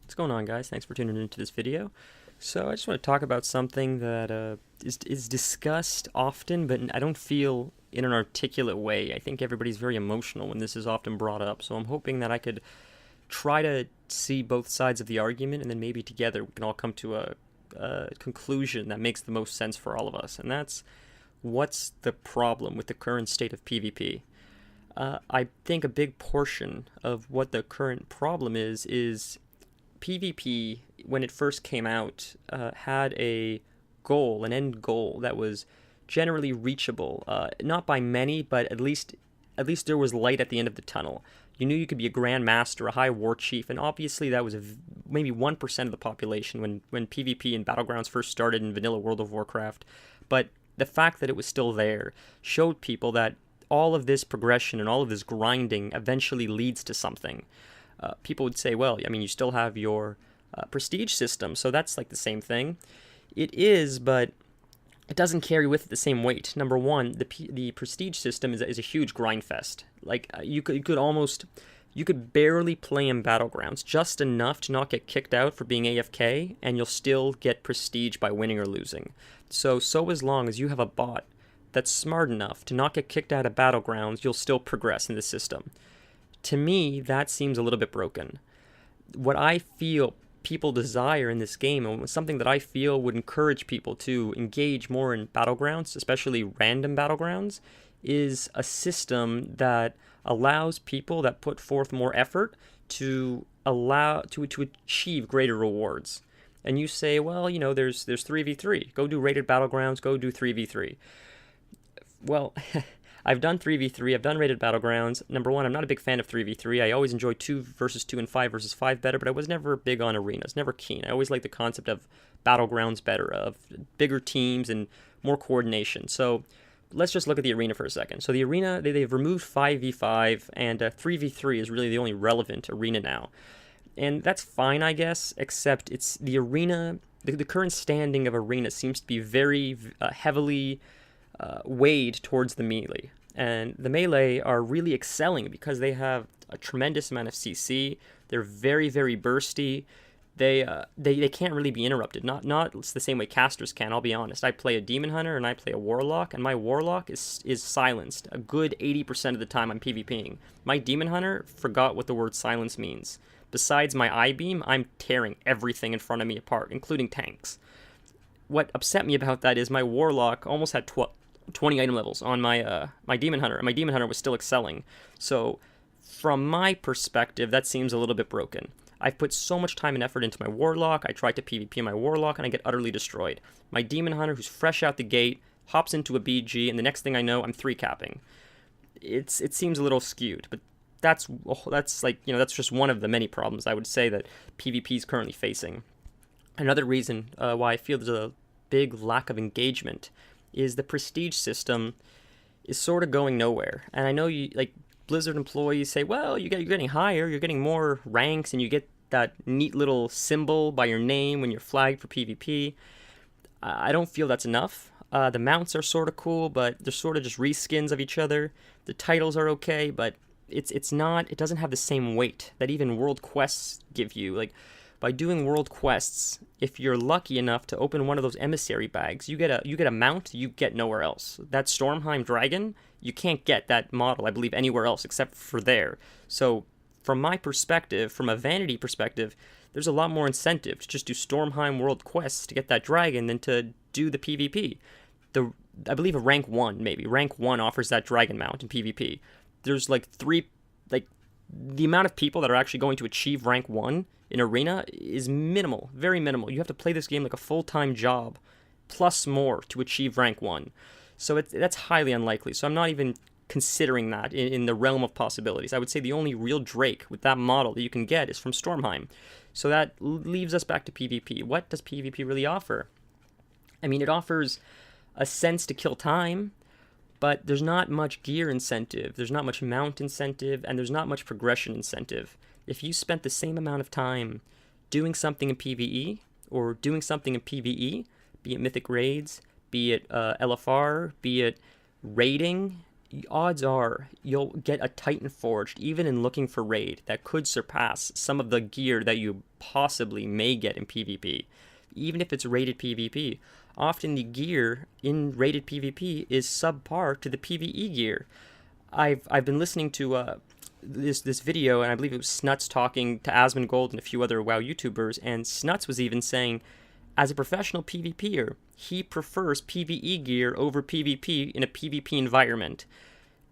What's going on, guys? Thanks for tuning into this video. So I just want to talk about something that is discussed often, but I don't feel in an articulate way. I think everybody's very emotional when this is often brought up, so I'm hoping that I could try to see both sides of the argument, and then maybe together we can all come to a conclusion that makes the most sense for all of us, and that's what's the problem with the current state of PvP. I think a big portion of what the current problem is PvP, when it first came out, had a goal, an end goal that was generally reachable, not by many, but at least there was light at the end of the tunnel. You knew you could be a Grand Master, a High War Chief, and obviously that was maybe 1% of the population when PvP and Battlegrounds first started in vanilla World of Warcraft. But the fact that it was still there showed people that all of this progression and all of this grinding eventually leads to something. People would say, well, I mean, you still have your prestige system, so that's like the same thing. It is, but it doesn't carry with it the same weight. Number one, the prestige system is a huge grind fest. Like you could barely play in Battlegrounds, just enough to not get kicked out for being AFK, and you'll still get prestige by winning or losing. So as long as you have a bot that's smart enough to not get kicked out of Battlegrounds, you'll still progress in the system. To me, that seems a little bit broken. What I feel people desire in this game, and something that I feel would encourage people to engage more in Battlegrounds, especially random Battlegrounds, is a system that allows people that put forth more effort to achieve greater rewards. And you say, well, you know, there's 3v3. Go do rated Battlegrounds, go do 3v3. Well, I've done 3v3, I've done rated Battlegrounds. Number one, I'm not a big fan of 3v3. I always enjoy 2 versus 2 and 5 versus 5 better, but I was never big on arenas, never keen. I always liked the concept of Battlegrounds better, of bigger teams and more coordination. So let's just look at the arena for a second. So the arena, they've removed 5v5, and 3v3 is really the only relevant arena now. And that's fine, I guess, except it's the arena, the current standing of arena seems to be very heavily weighed towards the melee. And the melee are really excelling because they have a tremendous amount of CC. They're very, very bursty. They can't really be interrupted. Not the same way casters can, I'll be honest. I play a Demon Hunter and I play a Warlock, and my Warlock is silenced a good 80% of the time I'm PvPing. My Demon Hunter forgot what the word silence means. Besides my I-beam, I'm tearing everything in front of me apart, including tanks. What upset me about that is my Warlock almost had 20 item levels on my Demon Hunter, and my Demon Hunter was still excelling. So from my perspective, that seems a little bit broken. I've put so much time and effort into my Warlock, I tried to PvP my Warlock, and I get utterly destroyed. My Demon Hunter, who's fresh out the gate, hops into a BG, and the next thing I know, I'm 3-capping. It seems a little skewed, but that's like, you know, that's just one of the many problems I would say that PvP is currently facing. Another reason why I feel there's a big lack of engagement is the prestige system is sort of going nowhere. And I know you, like, Blizzard employees say, well, you're getting higher, you're getting more ranks, and you get that neat little symbol by your name when you're flagged for PvP. I don't feel that's enough. The mounts are sort of cool, but they're sort of just reskins of each other. The titles are okay, but it doesn't have the same weight that even world quests give you. Like, by doing world quests, if you're lucky enough to open one of those emissary bags, you get a mount you get nowhere else. That Stormheim dragon, you can't get that model, I believe, anywhere else except for there. So from my perspective, from a vanity perspective, there's a lot more incentive to just do Stormheim world quests to get that dragon than to do the PvP. I believe a rank 1, maybe. Rank 1 offers that dragon mount in PvP. There's like the amount of people that are actually going to achieve rank 1 in arena is minimal, very minimal. You have to play this game like a full-time job, plus more, to achieve rank 1. So that's highly unlikely. So I'm not even considering that in the realm of possibilities. I would say the only real Drake with that model that you can get is from Stormheim. So that leaves us back to PvP. What does PvP really offer? I mean, it offers a sense to kill time, but there's not much gear incentive, there's not much mount incentive, and there's not much progression incentive. If you spent the same amount of time doing something in PvE, or doing something in PvE, be it Mythic Raids, be it LFR, be it raiding, odds are you'll get a Titan forged, even in looking for raid, that could surpass some of the gear that you possibly may get in PvP. Even if it's rated PvP, often the gear in rated PvP is subpar to the PvE gear. I've been listening to this video, and I believe it was Snuts talking to Asmongold and a few other WoW YouTubers, and Snuts was even saying, as a professional PvPer, he prefers PvE gear over PvP in a PvP environment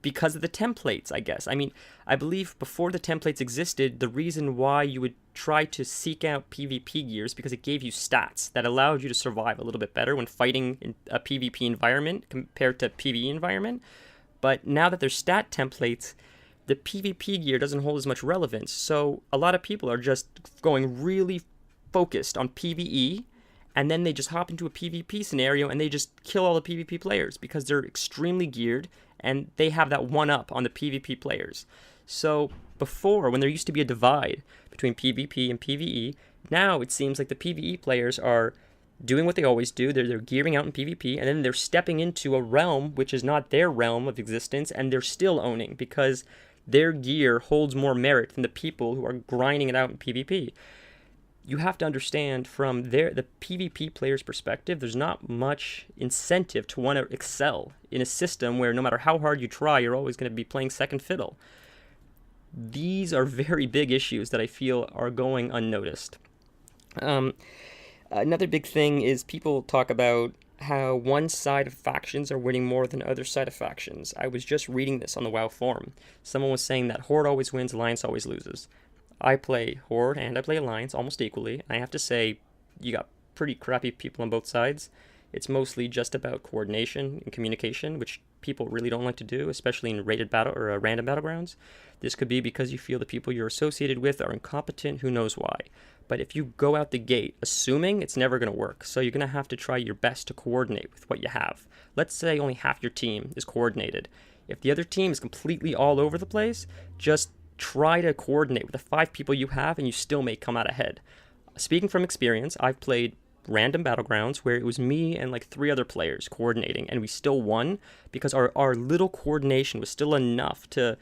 because of the templates, I guess. I mean, I believe before the templates existed, the reason why you would try to seek out PvP gear is because it gave you stats that allowed you to survive a little bit better when fighting in a PvP environment compared to PvE environment. But now that there's stat templates, the PvP gear doesn't hold as much relevance. So a lot of people are just going really focused on PvE, and then they just hop into a PvP scenario and they just kill all the PvP players because they're extremely geared and they have that one up on the PvP players. So before, when there used to be a divide between PvP and PvE, now it seems like the PvE players are doing what they always do. They're gearing out in PvP, and then they're stepping into a realm which is not their realm of existence, and they're still owning because their gear holds more merit than the people who are grinding it out in PvP. You have to understand from the PvP player's perspective, there's not much incentive to want to excel in a system where no matter how hard you try, you're always going to be playing second fiddle. These are very big issues that I feel are going unnoticed. Another big thing is people talk about how one side of factions are winning more than other side of factions. I was just reading this on the WoW forum. Someone was saying that Horde always wins, Alliance always loses. I play Horde and I play Alliance almost equally. I have to say, you got pretty crappy people on both sides. It's mostly just about coordination and communication, which people really don't like to do, especially in rated battle or random battlegrounds. This could be because you feel the people you're associated with are incompetent, who knows why. But if you go out the gate assuming, it's never going to work. So you're going to have to try your best to coordinate with what you have. Let's say only half your team is coordinated. If the other team is completely all over the place, just try to coordinate with the 5 people you have and you still may come out ahead. Speaking from experience, I've played random battlegrounds where it was me and like 3 other players coordinating, and we still won because our little coordination was still enough to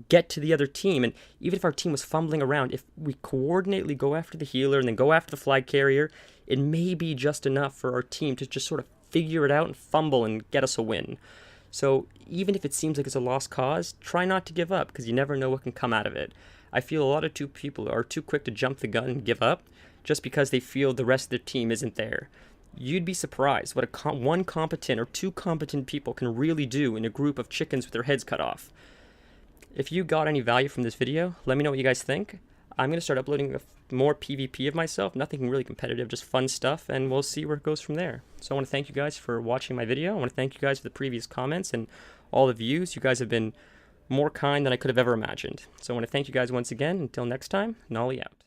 get to the other team. And even if our team was fumbling around, if we coordinately go after the healer and then go after the flag carrier, it may be just enough for our team to just sort of figure it out and fumble and get us a win. So even if it seems like it's a lost cause, try not to give up because you never know what can come out of it. I feel a lot of people are too quick to jump the gun and give up just because they feel the rest of their team isn't there. You'd be surprised what one competent or 2 competent people can really do in a group of chickens with their heads cut off. If you got any value from this video, let me know what you guys think. I'm going to start uploading more PvP of myself, nothing really competitive, just fun stuff, and we'll see where it goes from there. So I want to thank you guys for watching my video. I want to thank you guys for the previous comments and all the views. You guys have been more kind than I could have ever imagined. So I want to thank you guys once again. Until next time, Nolly out.